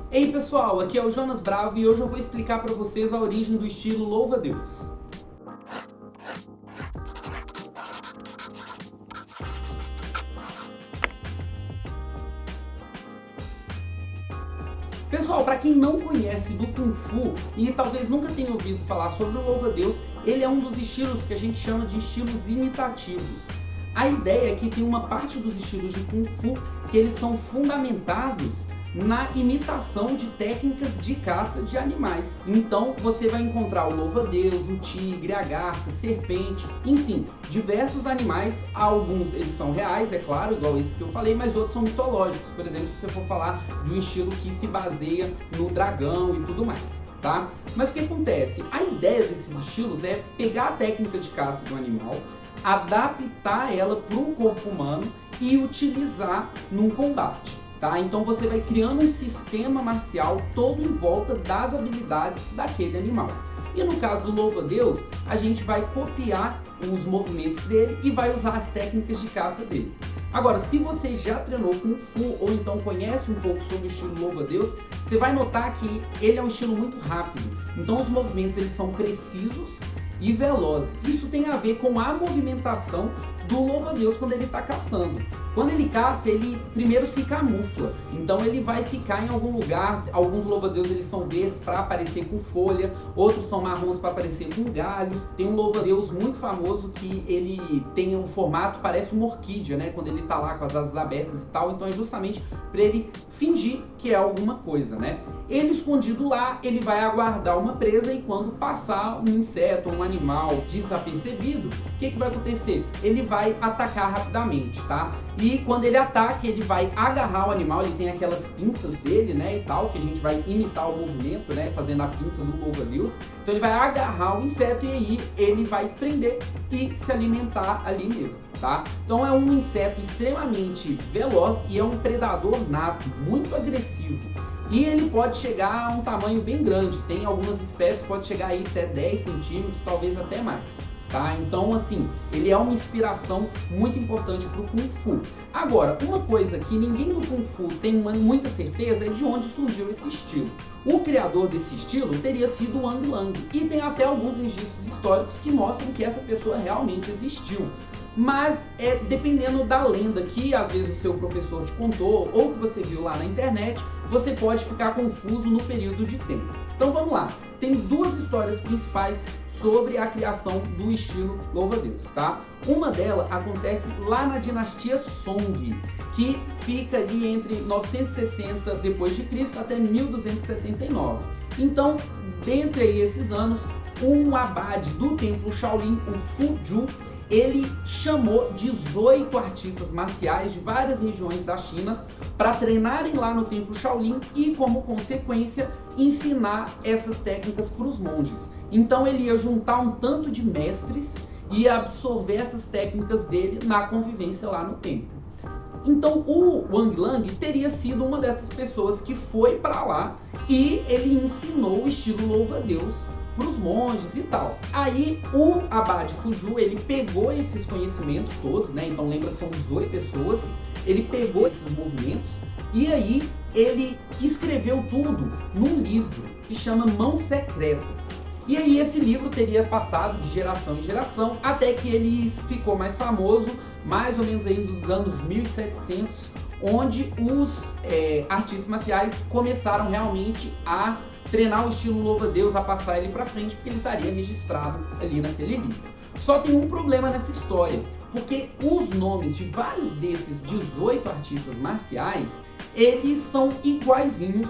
Ei pessoal, aqui é o Jonas Bravo e hoje eu vou explicar para vocês a origem do estilo louva-a-Deus. Pessoal, para quem não conhece do Kung Fu e talvez nunca tenha ouvido falar sobre o louva-a-Deus, ele é um dos estilos que a gente chama de estilos imitativos. A ideia é que tem uma parte dos estilos de Kung Fu que eles são fundamentados na imitação de técnicas de caça de animais. Então você vai encontrar o louva-a-Deus, o tigre, a garça, serpente, enfim, diversos animais. Alguns eles são reais, é claro, igual esses que eu falei, mas outros são mitológicos. Por exemplo, se você for falar de um estilo que se baseia no dragão e tudo mais, tá? Mas o que acontece? A ideia desses estilos é pegar a técnica de caça do animal, adaptar ela para um corpo humano e utilizar num combate. Tá? Então você vai criando um sistema marcial todo em volta das habilidades daquele animal. E no caso do louva-a-Deus, a gente vai copiar os movimentos dele e vai usar as técnicas de caça deles. Agora, se você já treinou Kung Fu ou então conhece um pouco sobre o estilo louva-a-Deus, você vai notar que ele é um estilo muito rápido. Então os movimentos eles são precisos e velozes. Isso tem a ver com a movimentação do louva-a-Deus quando ele está caçando. Quando ele caça, ele primeiro se camufla. Então ele vai ficar em algum lugar. Alguns louva-a-Deus eles são verdes para aparecer com folha, outros são marrons para aparecer com galhos. Tem um louva-a-Deus muito famoso que ele tem um formato, parece uma orquídea, né? Quando ele está lá com as asas abertas e tal. Então é justamente para ele fingir que é alguma coisa, né? Ele escondido lá, ele vai aguardar uma presa e quando passar um inseto ou um animal desapercebido, o que vai acontecer? Ele vai atacar rapidamente, tá? E quando ele ataca, ele vai agarrar o animal, ele tem aquelas pinças dele, né, e tal, que a gente vai imitar o movimento, né, fazendo a pinça do louva-a-Deus. Então ele vai agarrar o inseto e aí ele vai prender e se alimentar ali mesmo, tá? Então é um inseto extremamente veloz e é um predador nato, muito agressivo. E ele pode chegar a um tamanho bem grande, tem algumas espécies que pode chegar aí até 10 centímetros, talvez até mais. Tá? Então, assim, ele é uma inspiração muito importante para o Kung Fu. Agora, uma coisa que ninguém do Kung Fu tem muita certeza é de onde surgiu esse estilo. O criador desse estilo teria sido Wang Lang, e tem até alguns registros históricos que mostram que essa pessoa realmente existiu. Mas é dependendo da lenda que às vezes o seu professor te contou ou que você viu lá na internet, você pode ficar confuso no período de tempo. Então vamos lá, tem duas histórias principais sobre a criação do estilo louva-a-Deus, tá? Uma delas acontece lá na dinastia Song, que fica ali entre 960 depois de Cristo até 1279. Então, dentre esses anos, um abade do templo Shaolin, o Fu Ju, ele chamou 18 artistas marciais de várias regiões da China para treinarem lá no templo Shaolin e, como consequência, ensinar essas técnicas para os monges. Então ele ia juntar um tanto de mestres e absorver essas técnicas dele na convivência lá no templo. Então o Wang Lang teria sido uma dessas pessoas que foi para lá e ele ensinou o estilo louva-a-Deus para os monges e tal. Aí o abade Fu Ju, ele pegou esses conhecimentos todos, né? Então lembra que são 18 pessoas. Ele pegou esses movimentos e aí ele escreveu tudo num livro que chama Mãos Secretas. E aí esse livro teria passado de geração em geração até que ele ficou mais famoso, mais ou menos aí dos anos 1700, onde os artistas marciais começaram realmente a treinar o estilo louva-a-Deus, a passar ele para frente, porque ele estaria registrado ali naquele livro. Só tem um problema nessa história, porque os nomes de vários desses 18 artistas marciais, eles são iguaizinhos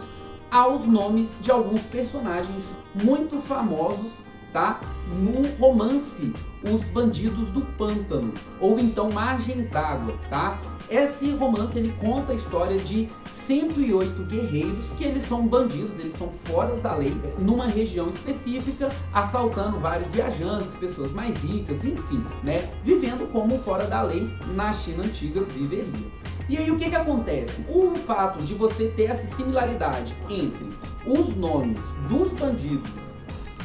aos nomes de alguns personagens muito famosos, tá? No romance Os Bandidos do Pântano, ou então Margem d'Água, tá? Esse romance ele conta a história de 108 guerreiros que eles são bandidos, eles são fora da lei, numa região específica, assaltando vários viajantes, pessoas mais ricas, enfim, né? Vivendo como fora da lei na China antiga viveria. E aí o que acontece? O fato de você ter essa similaridade entre os nomes dos bandidos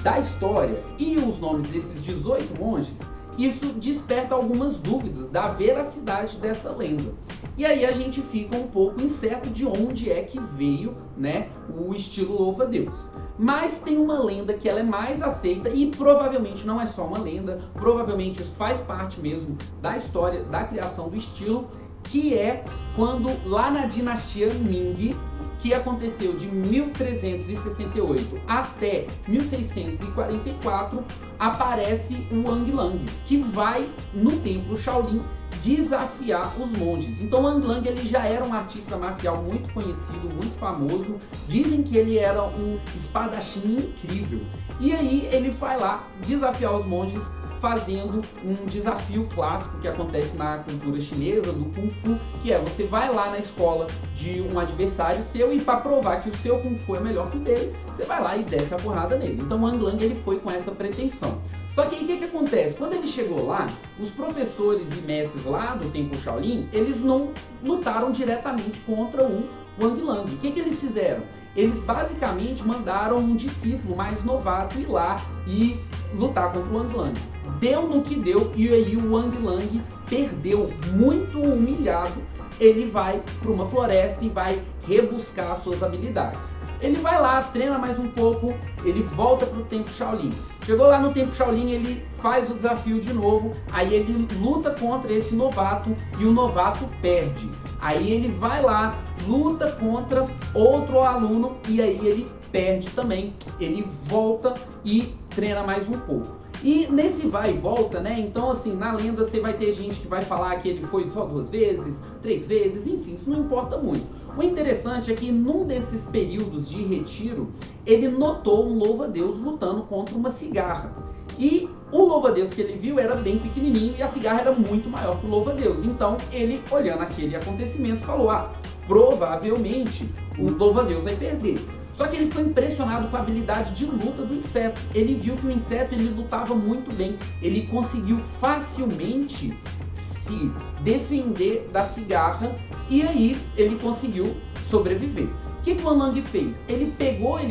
da história e os nomes desses 18 monges, isso desperta algumas dúvidas da veracidade dessa lenda. E aí a gente fica um pouco incerto de onde é que veio, né, o estilo louva-a-Deus. Mas tem uma lenda que ela é mais aceita e provavelmente não é só uma lenda, provavelmente isso faz parte mesmo da história da criação do estilo, que é quando lá na dinastia Ming, que aconteceu de 1368 até 1644, aparece o Wang Lang, que vai no templo Shaolin desafiar os monges. Então Wang Lang ele já era um artista marcial muito conhecido, muito famoso. Dizem que ele era um espadachim incrível. E aí ele vai lá desafiar os monges fazendo um desafio clássico que acontece na cultura chinesa do Kung Fu, que é você vai lá na escola de um adversário seu e para provar que o seu Kung Fu é melhor que o dele, você vai lá e desce a porrada nele. Então Wang Lang ele foi com essa pretensão. Só que aí o que acontece? Quando ele chegou lá, os professores e mestres lá do Templo Shaolin, eles não lutaram diretamente contra o Wang Lang. O que eles fizeram? Eles basicamente mandaram um discípulo mais novato ir lá e lutar contra o Wang Lang. Deu no que deu e aí o Wang Lang perdeu, muito humilhado. Ele vai para uma floresta e vai rebuscar suas habilidades. Ele vai lá, treina mais um pouco, ele volta para o Templo Shaolin. Chegou lá no Templo Shaolin, ele faz o desafio de novo, aí ele luta contra esse novato e o novato perde. Aí ele vai lá, luta contra outro aluno e aí ele perde também. Ele volta e treina mais um pouco. E nesse vai e volta, né? Então, assim, na lenda você vai ter gente que vai falar que ele foi só 2 vezes, 3 vezes, enfim, isso não importa muito. O interessante é que num desses períodos de retiro, ele notou um louva-a-Deus lutando contra uma cigarra. E o louva-a-Deus que ele viu era bem pequenininho e a cigarra era muito maior que o louva-a-Deus. Então, ele, olhando aquele acontecimento, falou, provavelmente o louva-a-Deus vai perder. Só que ele foi impressionado com a habilidade de luta do inseto. Ele viu que o inseto ele lutava muito bem. Ele conseguiu facilmente se defender da cigarra e aí ele conseguiu sobreviver. O que o Wang Lang fez? Ele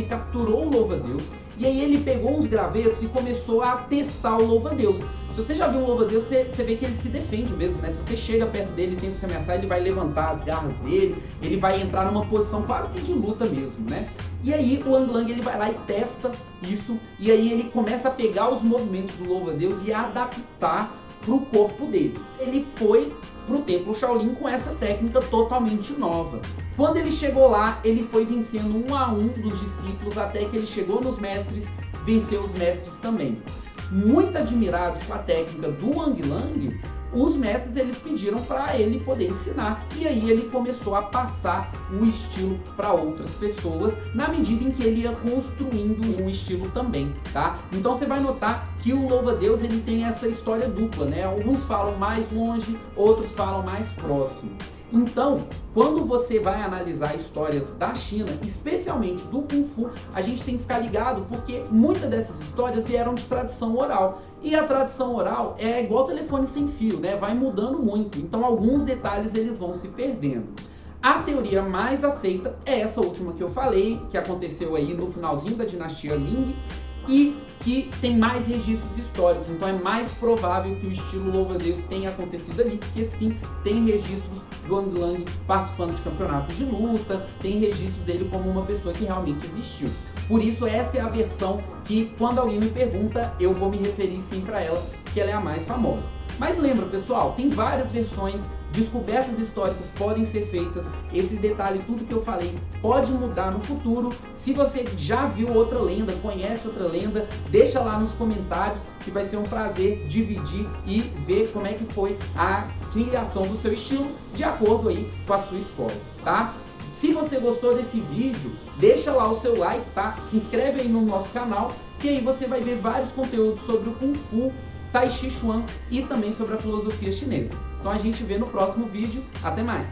capturou o louva-a-Deus e aí ele pegou uns gravetos e começou a testar o louva-a-Deus. Se você já viu um louva-a-Deus, você vê que ele se defende mesmo, né? Se você chega perto dele e tenta se ameaçar, ele vai levantar as garras dele, ele vai entrar numa posição quase que de luta mesmo, né? E aí o Wang Lang ele vai lá e testa isso, e aí ele começa a pegar os movimentos do louva-a-Deus e adaptar para o corpo dele. Ele foi para o Templo Shaolin com essa técnica totalmente nova. Quando ele chegou lá, ele foi vencendo um a um dos discípulos até que ele chegou nos mestres, venceu os mestres também. Muito admirados com a técnica do Wang Lang, os mestres eles pediram para ele poder ensinar e aí ele começou a passar o estilo para outras pessoas na medida em que ele ia construindo um estilo também, tá? Então você vai notar que o louva-a-Deus ele tem essa história dupla, né? Alguns falam mais longe, outros falam mais próximo. Então, quando você vai analisar a história da China, especialmente do Kung Fu, a gente tem que ficar ligado porque muitas dessas histórias vieram de tradição oral. E a tradição oral é igual telefone sem fio, né? Vai mudando muito. Então, alguns detalhes eles vão se perdendo. A teoria mais aceita é essa última que eu falei, que aconteceu aí no finalzinho da dinastia Ming, e que tem mais registros históricos, então é mais provável que o estilo louva-a-Deus tenha acontecido ali, porque sim, tem registros do Wang Lang participando de campeonatos de luta, tem registro dele como uma pessoa que realmente existiu. Por isso essa é a versão que quando alguém me pergunta, eu vou me referir sim para ela, que ela é a mais famosa. Mas lembra pessoal, tem várias versões, descobertas históricas podem ser feitas, esses detalhes, tudo que eu falei pode mudar no futuro. Se você já viu outra lenda, conhece outra lenda, deixa lá nos comentários que vai ser um prazer dividir e ver como é que foi a criação do seu estilo de acordo aí com a sua escola, tá? Se você gostou desse vídeo, deixa lá o seu like, tá? Se inscreve aí no nosso canal, que aí você vai ver vários conteúdos sobre o Kung Fu, Tai Chi Chuan e também sobre a filosofia chinesa. Então a gente vê no próximo vídeo. Até mais!